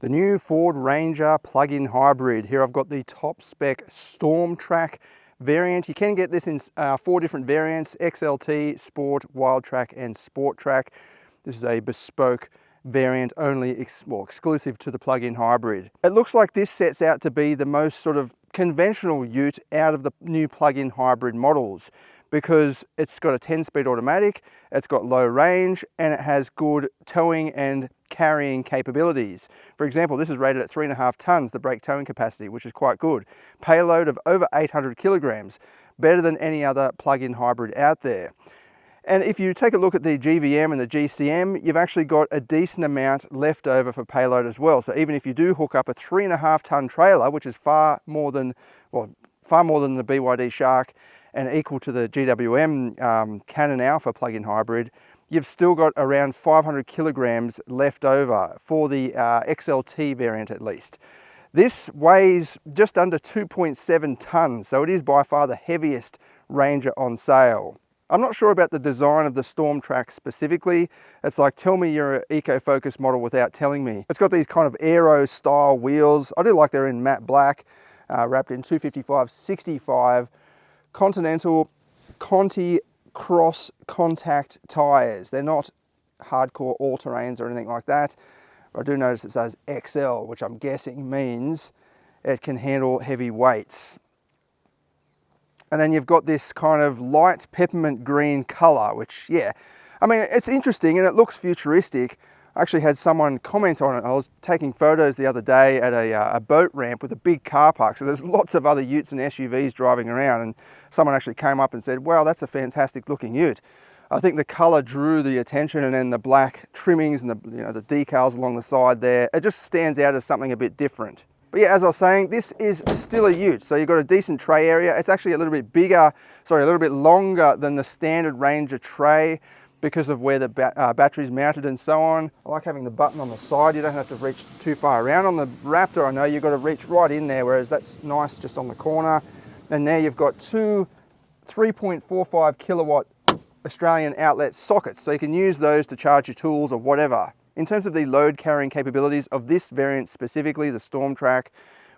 The new Ford Ranger plug-in hybrid. Here I've got the top spec Stormtrak variant. You can get this in 4 different variants: XLT, Sport, Wildtrak and Sporttrack. This is a bespoke variant only exclusive to the plug-in hybrid. It looks like this sets out to be the most sort of conventional ute out of the new plug-in hybrid models, because it's got a 10-speed automatic, it's got low range, and it has good towing and carrying capabilities. For example, this is rated at 3.5 tons, the brake towing capacity, which is quite good. Payload of over 800 kilograms, better than any other plug-in hybrid out there. And if you take a look at the GVM and the GCM, you've actually got a decent amount left over for payload as well. So even if you do hook up a 3.5 ton trailer, which is far more than the BYD Shark and equal to the GWM Cannon Alpha plug-in hybrid, you've still got around 500 kilograms left over for the XLT variant at least. This weighs just under 2.7 tons, so it is by far the heaviest Ranger on sale. I'm not sure about the design of the Stormtrak specifically. It's like, tell me you're an eco-focused model without telling me. It's got these kind of aero style wheels. I do like they're in matte black, wrapped in 255/65 Continental Conti cross contact tires. They're not hardcore all-terrains or anything like that. I do notice it says XL, which I'm guessing means it can handle heavy weights. And then you've got this kind of light peppermint green color, which, yeah, I mean, it's interesting and it looks futuristic. I actually had someone comment on it. I was taking photos the other day at a boat ramp with a big car park. So there's lots of other utes and SUVs driving around, and someone actually came up and said, wow, that's a fantastic looking ute. I think the color drew the attention, and then the black trimmings and the decals along the side there, it just stands out as something a bit different. But yeah, as I was saying, this is still a ute. So you've got a decent tray area. It's actually a little bit bigger, a little bit longer than the standard Ranger tray because of where the battery's mounted and so on. I like having the button on the side. You don't have to reach too far around. On the Raptor, I know you've got to reach right in there, whereas that's nice just on the corner. And now you've got 2 3.45 kilowatt Australian outlet sockets, so you can use those to charge your tools or whatever. In terms of the load carrying capabilities of this variant specifically, the Stormtrak,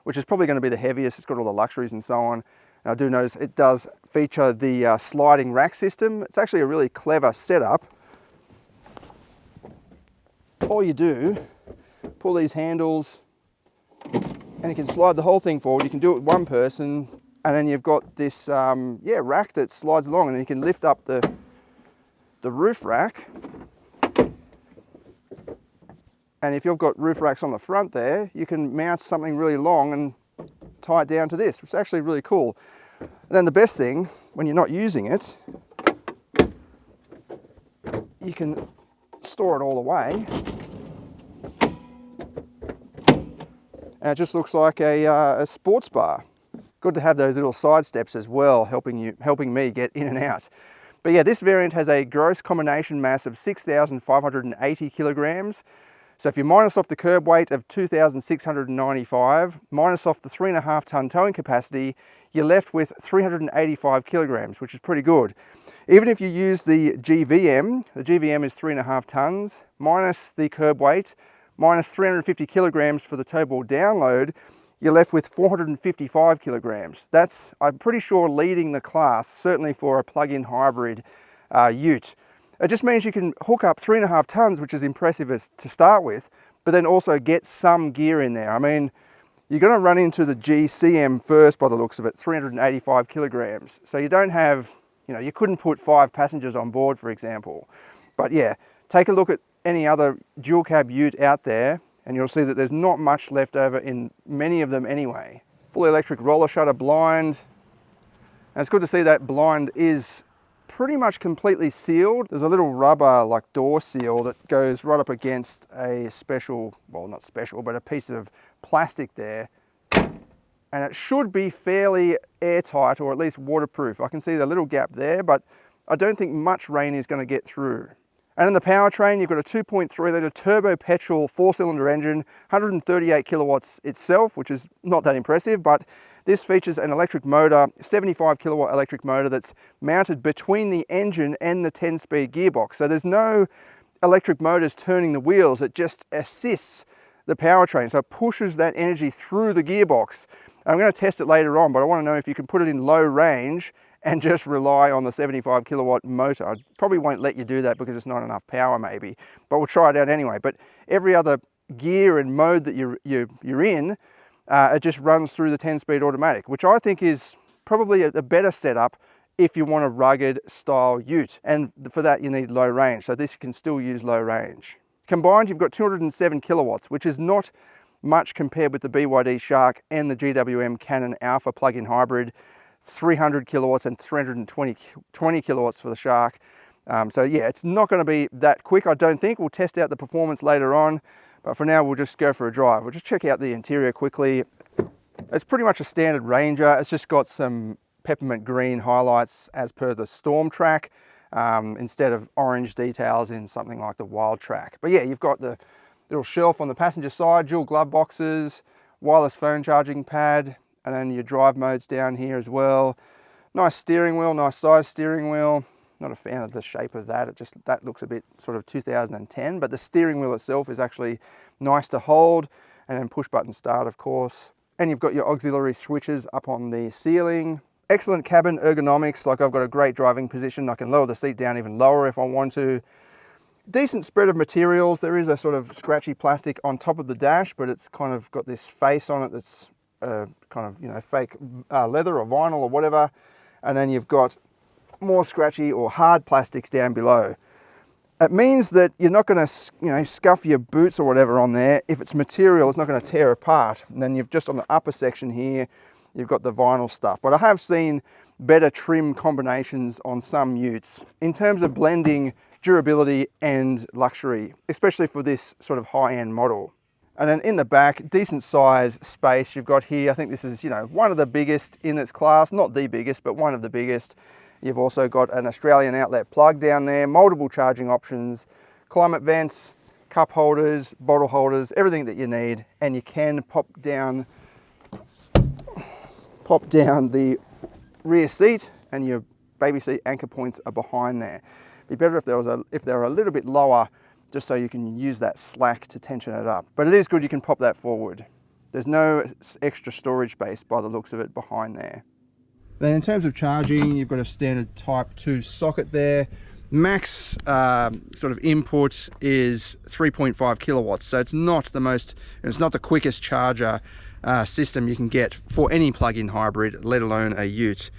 which is probably going to be the heaviest, it's got all the luxuries and so on. And I do notice it does feature the sliding rack system. It's actually a really clever setup. All you do, pull these handles and you can slide the whole thing forward. You can do it with one person, and then you've got this rack that slides along, and then you can lift up the roof rack. And if you've got roof racks on the front there, you can mount something really long and tie it down to this, which is actually really cool. And then the best thing, when you're not using it, you can store it all away. And it just looks like a sports bar. Good to have those little side steps as well, helping me get in and out. But yeah, this variant has a gross combination mass of 6,580 kilograms. So if you minus off the curb weight of 2,695, minus off the 3.5 ton towing capacity, you're left with 385 kilograms, which is pretty good. Even if you use the GVM is 3.5 tons, minus the curb weight, minus 350 kilograms for the turbo download, you're left with 455 kilograms. That's, I'm pretty sure, leading the class, certainly for a plug-in hybrid ute. It just means you can hook up 3.5 tons, which is impressive to start with, but then also get some gear in there. I mean, you're going to run into the GCM first by the looks of it, 385 kilograms. So you don't have, you couldn't put 5 passengers on board, for example. But yeah, take a look at any other dual cab ute out there, and you'll see that there's not much left over in many of them anyway. Fully electric roller shutter blind. And it's good to see that blind is pretty much completely sealed. There's a little rubber like door seal that goes right up against a special, well, not special, but a piece of plastic there. And it should be fairly airtight, or at least waterproof. I can see the little gap there, but I don't think much rain is going to get through. And in the powertrain, you've got a 2.3 litre turbo-petrol 4-cylinder engine, 138 kilowatts itself, which is not that impressive, but this features an electric motor, 75 kilowatt electric motor that's mounted between the engine and the 10-speed gearbox. So there's no electric motors turning the wheels, it just assists the powertrain. So it pushes that energy through the gearbox. I'm going to test it later on, but I want to know if you can put it in low range and just rely on the 75 kilowatt motor. I probably won't let you do that because it's not enough power maybe, but we'll try it out anyway. But every other gear and mode that you're in, it just runs through the 10-speed automatic, which I think is probably a better setup if you want a rugged style ute. And for that you need low range. So this can still use low range. Combined, you've got 207 kilowatts, which is not much compared with the BYD Shark and the GWM Cannon Alpha plug-in hybrid, 300 kilowatts and 320 kilowatts for the Shark. So yeah, it's not going to be that quick, I don't think. We'll test out the performance later on, but for now we'll just go for a drive. We'll just check out the interior quickly. It's pretty much a standard Ranger. It's just got some peppermint green highlights as per the Stormtrak, instead of orange details in something like the Wildtrak. But yeah, you've got the little shelf on the passenger side, dual glove boxes, wireless phone charging pad, and then your drive modes down here as well. Nice steering wheel, nice size steering wheel. Not a fan of the shape of that. That looks a bit sort of 2010, but the steering wheel itself is actually nice to hold, and then push button start, of course. And you've got your auxiliary switches up on the ceiling. Excellent cabin ergonomics, like I've got a great driving position. I can lower the seat down even lower if I want to. Decent spread of materials. There is a sort of scratchy plastic on top of the dash, but it's kind of got this face on it that's kind of, you know, fake leather or vinyl or whatever. And then you've got more scratchy or hard plastics down below. It means that you're not going to, you know, scuff your boots or whatever on there. If it's material, it's not going to tear apart. And then you've just on the upper section here, you've got the vinyl stuff. But I have seen better trim combinations on some utes in terms of blending durability and luxury, especially for this sort of high-end model. And then in the back, decent size space you've got here. I think this is, you know, one of the biggest in its class, not the biggest, but one of the biggest. You've also got an Australian outlet plug down there, multiple charging options, climate vents, cup holders, bottle holders, everything that you need. And you can pop down the rear seat, and your baby seat anchor points are behind there. Be better if they were a little bit lower, just so you can use that slack to tension it up. But it is good you can pop that forward. There's no extra storage space by the looks of it behind there. Then in terms of charging, you've got a standard Type 2 socket there. Max sort of input is 3.5 kilowatts, so it's not the quickest charger system you can get for any plug-in hybrid, let alone a ute.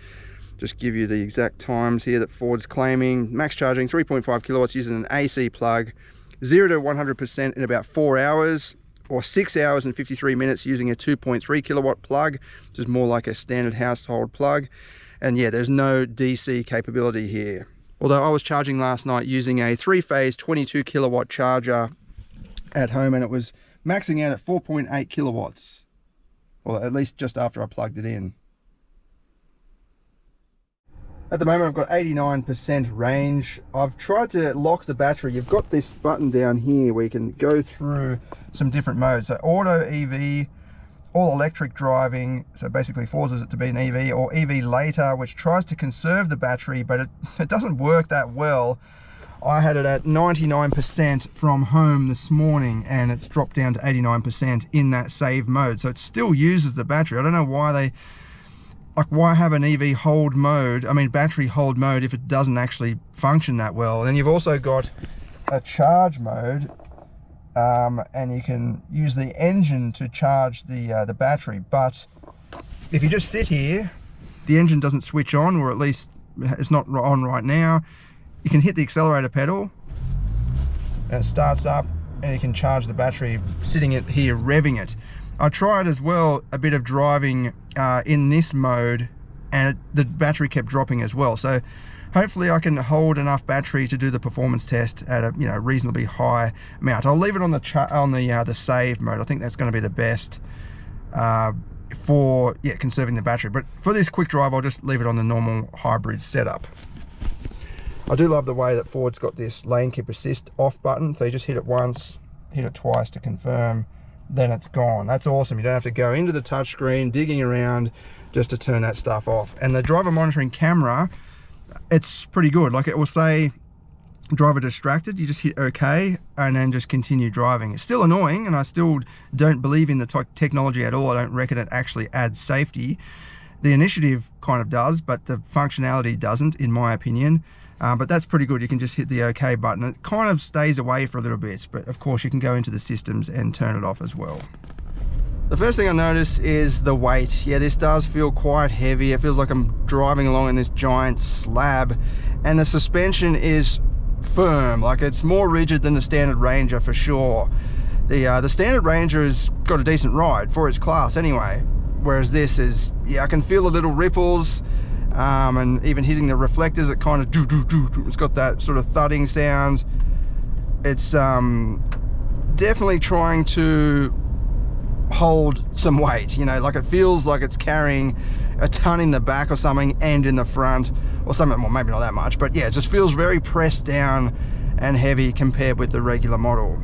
Just give you the exact times here that Ford's claiming. Max charging 3.5 kilowatts using an AC plug, 0 to 100% in about 4 hours, or 6 hours and 53 minutes using a 2.3 kilowatt plug, which is more like a standard household plug. And yeah, there's no DC capability here. Although I was charging last night using a 3-phase 22 kilowatt charger at home, and it was maxing out at 4.8 kilowatts. Well, at least just after I plugged it in. At the moment I've got 89% range. I've tried to lock the battery. You've got this button down here where you can go through some different modes. So auto, EV, all electric driving, so basically forces it to be an EV, or EV later, which tries to conserve the battery, but it doesn't work that well. I had it at 99% from home this morning, and it's dropped down to 89% in that save mode. So it still uses the battery. I don't know why why have an EV hold mode, battery hold mode, if it doesn't actually function that well. And then you've also got a charge mode, and you can use the engine to charge the battery. But if you just sit here, the engine doesn't switch on, or at least it's not on right now. You can hit the accelerator pedal, and it starts up, and you can charge the battery sitting here revving it. I tried as well a bit of driving in this mode, and the battery kept dropping as well. So hopefully I can hold enough battery to do the performance test at a reasonably high amount. I'll leave it on the save mode. I think that's going to be the best for conserving the battery. But for this quick drive, I'll just leave it on the normal hybrid setup. I do love the way that Ford's got this lane keep assist off button. So you just hit it once, hit it twice to confirm, then it's gone. That's awesome. You don't have to go into the touchscreen digging around just to turn that stuff off. And the driver monitoring camera, it's pretty good. Like, it will say driver distracted, you just hit OK and then just continue driving. It's still annoying, and I still don't believe in the technology at all. I don't reckon it actually adds safety. The initiative kind of does, but the functionality doesn't, in my opinion. But that's pretty good. You can just hit the OK button. It kind of stays away for a little bit, but of course you can go into the systems and turn it off as well. The first thing I notice is the weight. Yeah, this does feel quite heavy. It feels like I'm driving along in this giant slab, and the suspension is firm. Like, it's more rigid than the standard Ranger for sure. The standard Ranger has got a decent ride for its class anyway, whereas this is, yeah, I can feel the little ripples, and even hitting the reflectors, it kind of it's got that sort of thudding sound. It's definitely trying to hold some weight, you know, like it feels like it's carrying a ton in the back or something, and in the front or something. Well, maybe not that much, but yeah, it just feels very pressed down and heavy compared with the regular model.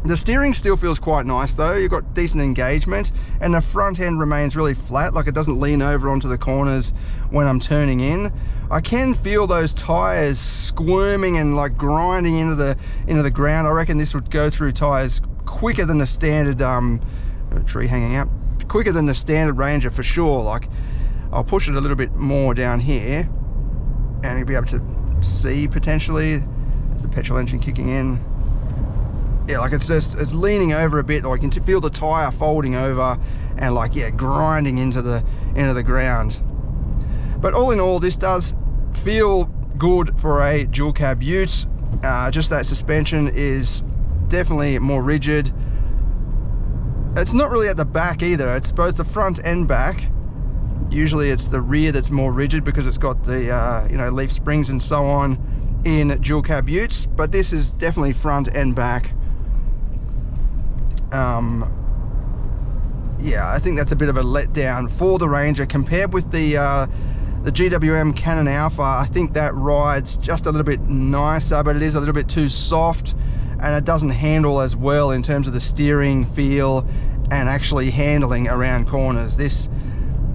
The steering still feels quite nice though. You've got decent engagement, and the front end remains really flat, like it doesn't lean over onto the corners when I'm turning in. I can feel those tires squirming and like grinding into the ground. I reckon this would go through tires quicker than the standard tree hanging out, quicker than the standard Ranger for sure. Like, I'll push it a little bit more down here and you'll be able to see potentially there's the petrol engine kicking in. Yeah, like it's leaning over a bit. Like, you can feel the tire folding over and like, yeah, grinding into the ground. But all in all, this does feel good for a dual cab ute. Just that suspension is definitely more rigid. It's not really at the back either. It's both the front and back. Usually it's the rear that's more rigid because it's got the you know, leaf springs and so on in dual cab utes, but this is definitely front and back. Yeah, I think that's a bit of a letdown for the Ranger compared with the GWM Canon Alpha. I think that rides just a little bit nicer, but it is a little bit too soft, and it doesn't handle as well in terms of the steering feel and actually handling around corners. This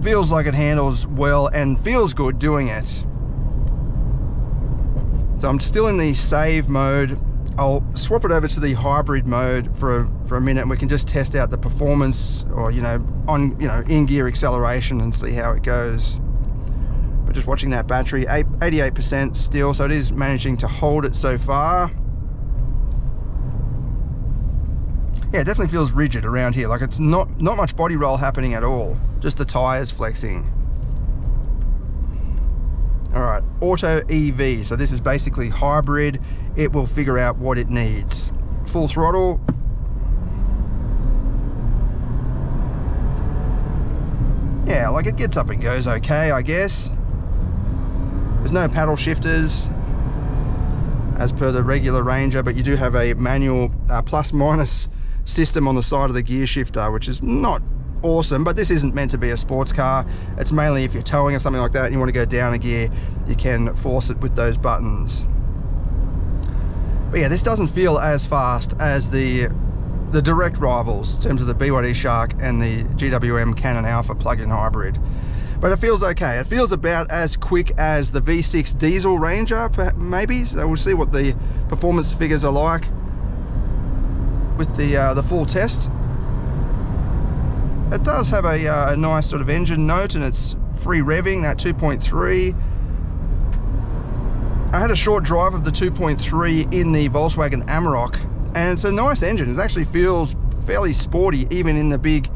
feels like it handles well and feels good doing it. So I'm still in the save mode. I'll swap it over to the hybrid mode for a minute, and we can just test out the performance, or in gear acceleration, and see how it goes. But just watching that battery, 88% still, so it is managing to hold it so far. Yeah, it definitely feels rigid around here. Like, it's not much body roll happening at all, just the tires flexing. All right, auto EV. So this is basically hybrid. It will figure out what it needs. Full throttle. Yeah, like, it gets up and goes okay, I guess. There's no paddle shifters as per the regular Ranger, but you do have a manual plus minus system on the side of the gear shifter, which is not awesome, but this isn't meant to be a sports car. It's mainly if you're towing or something like that and you want to go down a gear, you can force it with those buttons. But yeah, this doesn't feel as fast as the direct rivals in terms of the BYD Shark and the GWM Canon Alpha plug-in hybrid. But it feels okay. It feels about as quick as the V6 diesel Ranger, maybe. So we'll see what the performance figures are like with the full test. It does have a nice sort of engine note, and it's free revving, that 2.3. I had a short drive of the 2.3 in the Volkswagen Amarok, and it's a nice engine. It actually feels fairly sporty, even in a big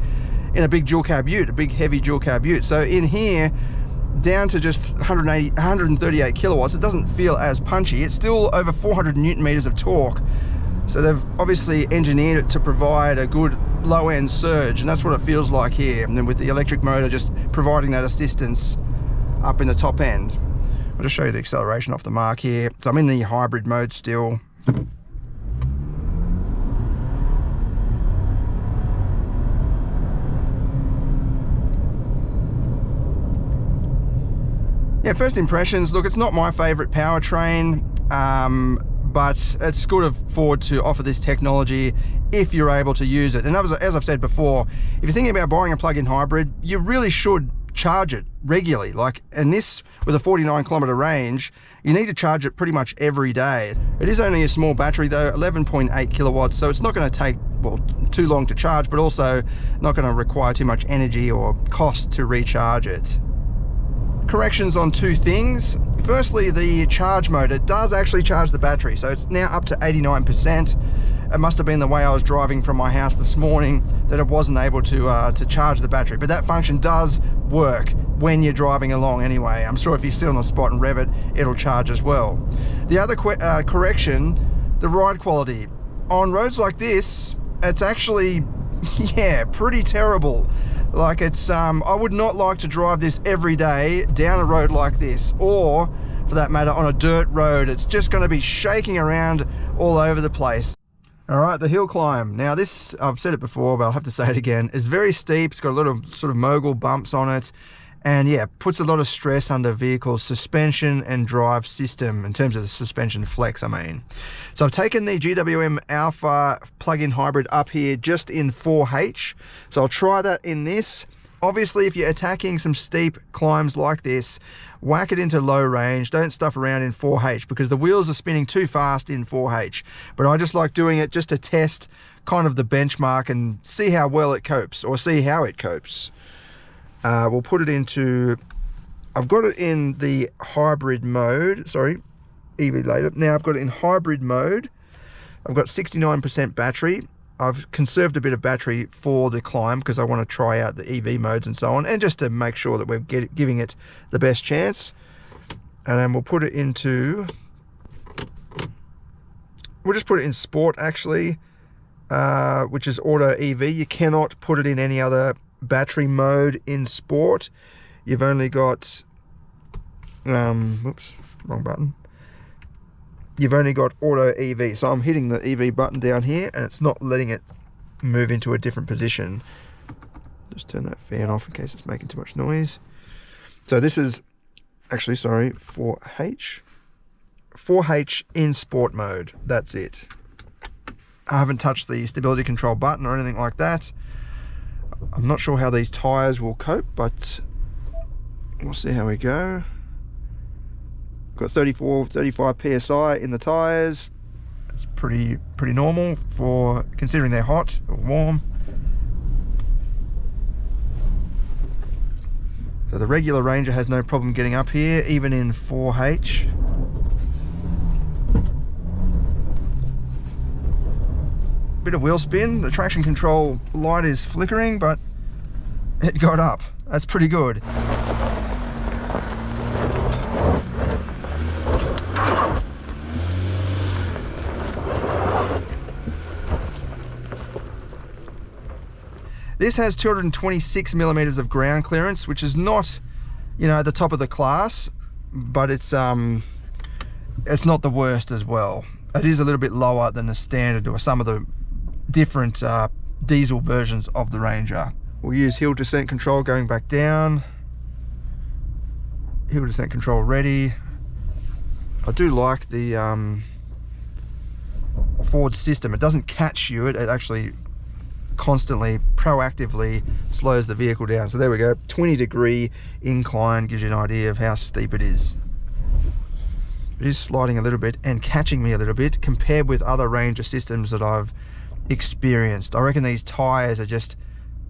dual cab ute, a big heavy dual cab ute. So in here, down to just 138 kilowatts, it doesn't feel as punchy. It's still over 400 newton meters of torque. So they've obviously engineered it to provide a good low-end surge, and that's what it feels like here. And then with the electric motor just providing that assistance up in the top end. I'll just show you the acceleration off the mark here. So I'm in the hybrid mode still. Yeah, first impressions, look, it's not my favorite powertrain, but it's good of Ford to offer this technology if you're able to use it. And as I've said before, if you're thinking about buying a plug-in hybrid, you really should charge it regularly. Like, and this with a 49 kilometer range, you need to charge it pretty much every day. It is only a small battery though, 11.8 kilowatts, so it's not going to take, well, too long to charge, but also not going to require too much energy or cost to recharge it. Corrections on two things. Firstly, the charge mode, it does actually charge the battery, so it's now up to 89%. It must have been the way I was driving from my house this morning that it wasn't able to charge the battery, but that function does work when you're driving along anyway. I'm sure if you sit on the spot and rev it, it'll charge as well. The other correction, the ride quality. On roads like this, it's actually, yeah, pretty terrible. Like, it's, I would not like to drive this every day down a road like this, or for that matter on a dirt road. It's just going to be shaking around all over the place. All right, the hill climb. Now this, I've said it before, but I'll have to say it again, is very steep. It's got a lot of sort of mogul bumps on it. And yeah, puts a lot of stress under vehicle's suspension and drive system, in terms of the suspension flex, I mean. So I've taken the GWM Alpha plug-in hybrid up here just in 4H. So I'll try that in this. Obviously, if you're attacking some steep climbs like this, whack it into low range. Don't stuff around in 4H because the wheels are spinning too fast in 4H. But I just like doing it just to test kind of the benchmark and see how well it copes, or see how it copes. We'll put it into, I've got it in the hybrid mode, sorry, EV later. Now I've got it in hybrid mode. I've got 69% battery. I've conserved a bit of battery for the climb because I want to try out the EV modes and so on, and just to make sure that we're giving it the best chance. And then we'll put it into, we'll just put it in sport actually, which is auto EV. You cannot put it in any other battery mode in sport. You've only got, whoops, wrong button. You've only got auto EV. So I'm hitting the EV button down here and it's not letting it move into a different position. Just turn that fan off in case it's making too much noise. So this is actually, sorry, 4H. 4H in sport mode. That's it. I haven't touched the stability control button or anything like that. I'm not sure how these tyres will cope, but we'll see how we go. Got 35 PSI in the tyres. It's pretty normal for considering they're hot or warm. So the regular Ranger has no problem getting up here, even in 4H. Bit of wheel spin. The traction control light is flickering, but it got up. That's pretty good. This has 226 millimeters of ground clearance, which is not, you know, at the top of the class, but it's not the worst as well. It is a little bit lower than the standard or some of the different diesel versions of the Ranger. We'll use hill descent control going back down. Hill descent control ready. I do like the Ford system. It doesn't catch you, it actually constantly, proactively slows the vehicle down. So there we go, 20-degree incline gives you an idea of how steep it is. It is sliding a little bit and catching me a little bit compared with other Ranger systems that I've experienced. I reckon these tyres are just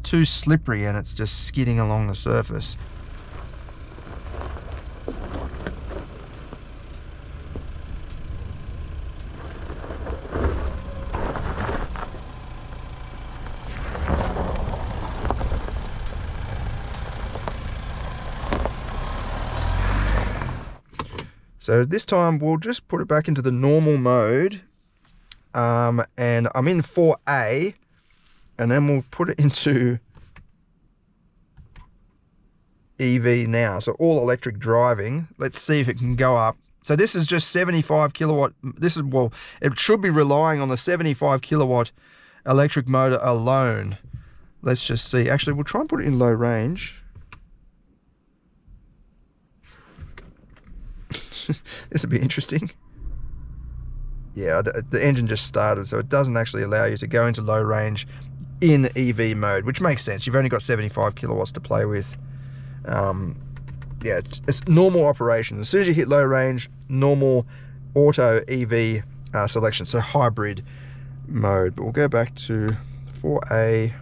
too slippery and it's just skidding along the surface. So this time we'll just put it back into the normal mode, and I'm in 4A, and then we'll put it into EV now. So all electric driving. Let's see if it can go up. So this is just 75 kilowatt. This is, well, it should be relying on the 75 kilowatt electric motor alone. Let's just see. Actually, we'll try and put it in low range. This would be interesting. Yeah, the engine just started, so it doesn't actually allow you to go into low range in EV mode, which makes sense. You've only got 75 kilowatts to play with. Yeah, it's normal operation. As soon as you hit low range, normal auto EV selection, so hybrid mode. But we'll go back to 4A.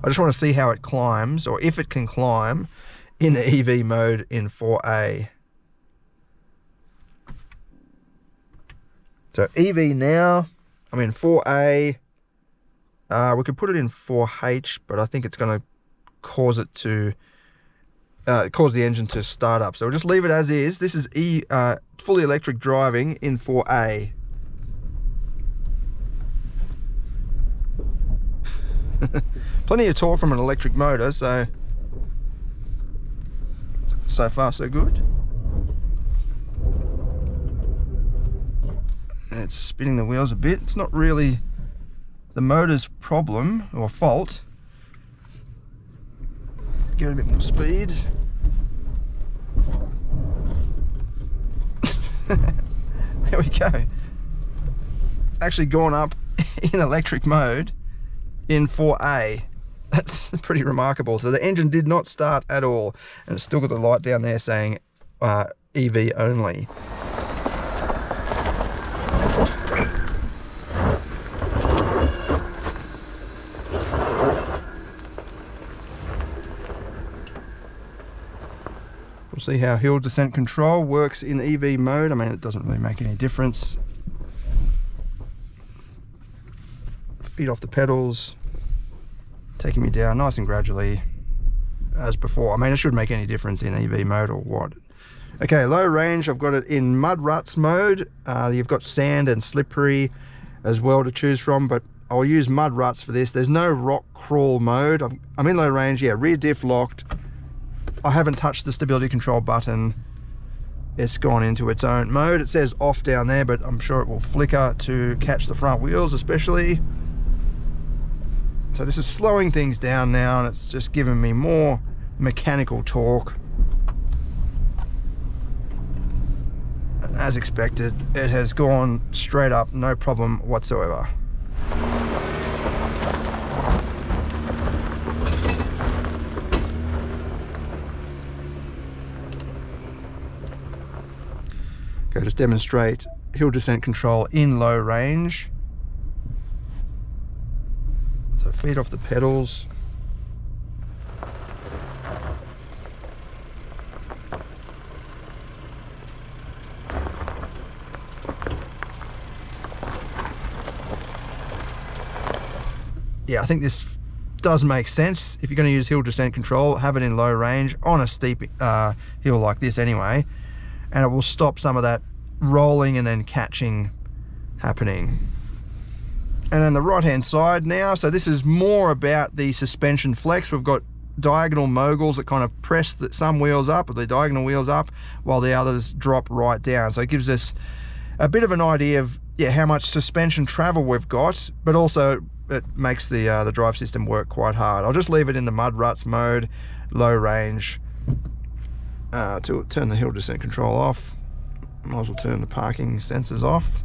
I just want to see how it climbs, or if it can climb in the EV mode in 4A. So EV now, I'm in 4A. We could put it in 4H, but I think it's going to cause it to cause the engine to start up. So we'll just leave it as is. This is fully electric driving in 4A. Plenty of torque from an electric motor, so far so good. It's spinning the wheels a bit. It's not really the motor's problem or fault. Get a bit more speed. There we go. It's actually gone up in electric mode in 4A. That's pretty remarkable. So the engine did not start at all, and it's still got the light down there saying EV only. We'll see how hill descent control works in EV mode. I mean, it doesn't really make any difference. Feet off the pedals, taking me down nice and gradually as before. I mean, it should make any difference in EV mode or what. Okay, low range, I've got it in mud ruts mode. You've got sand and slippery as well to choose from, but I'll use mud ruts for this. There's no rock crawl mode. I'm in low range, yeah, rear diff locked. I haven't touched the stability control button. It's gone into its own mode. It says off down there, but I'm sure it will flicker to catch the front wheels especially. So this is slowing things down now, and it's just giving me more mechanical torque. As expected, it has gone straight up, no problem whatsoever. Okay, just demonstrate hill descent control in low range. So feet off the pedals. Yeah, I think this does make sense. If you're going to use hill descent control, have it in low range on a steep hill like this anyway, and it will stop some of that rolling and then catching happening. And then the right hand side now, so this is more about the suspension flex. We've got diagonal moguls that kind of press some wheels up, or the diagonal wheels up, while the others drop right down. So it gives us a bit of an idea of how much suspension travel we've got, but also it makes the drive system work quite hard. I'll just leave it in the mud ruts mode, low range, to turn the hill descent control off. Might as well turn the parking sensors off.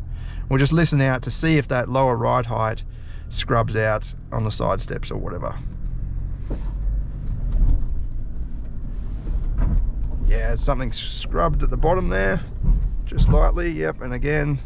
We'll just listen out to see if that lower ride height scrubs out on the side steps or whatever. Yeah, it's something scrubbed at the bottom there, just lightly, yep, and again.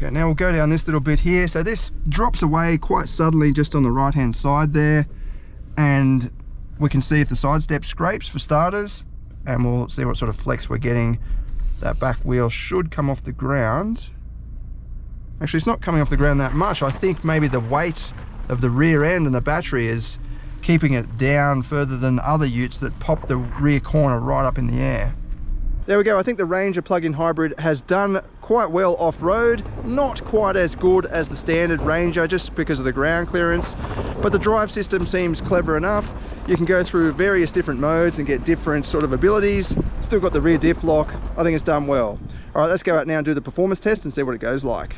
Okay, now we'll go down this little bit here. So this drops away quite subtly just on the right hand side there, and we can see if the side step scrapes for starters, and we'll see what sort of flex we're getting. That back wheel should come off the ground. Actually, it's not coming off the ground that much. I think maybe the weight of the rear end and the battery is keeping it down further than other utes that pop the rear corner right up in the air. There we go. I think the Ranger plug-in hybrid has done quite well off-road. Not quite as good as the standard Ranger just because of the ground clearance, but the drive system seems clever enough. You can go through various different modes and get different sort of abilities. Still got the rear diff lock. I think it's done well. All right, let's go out now and do the performance test and see what it goes like.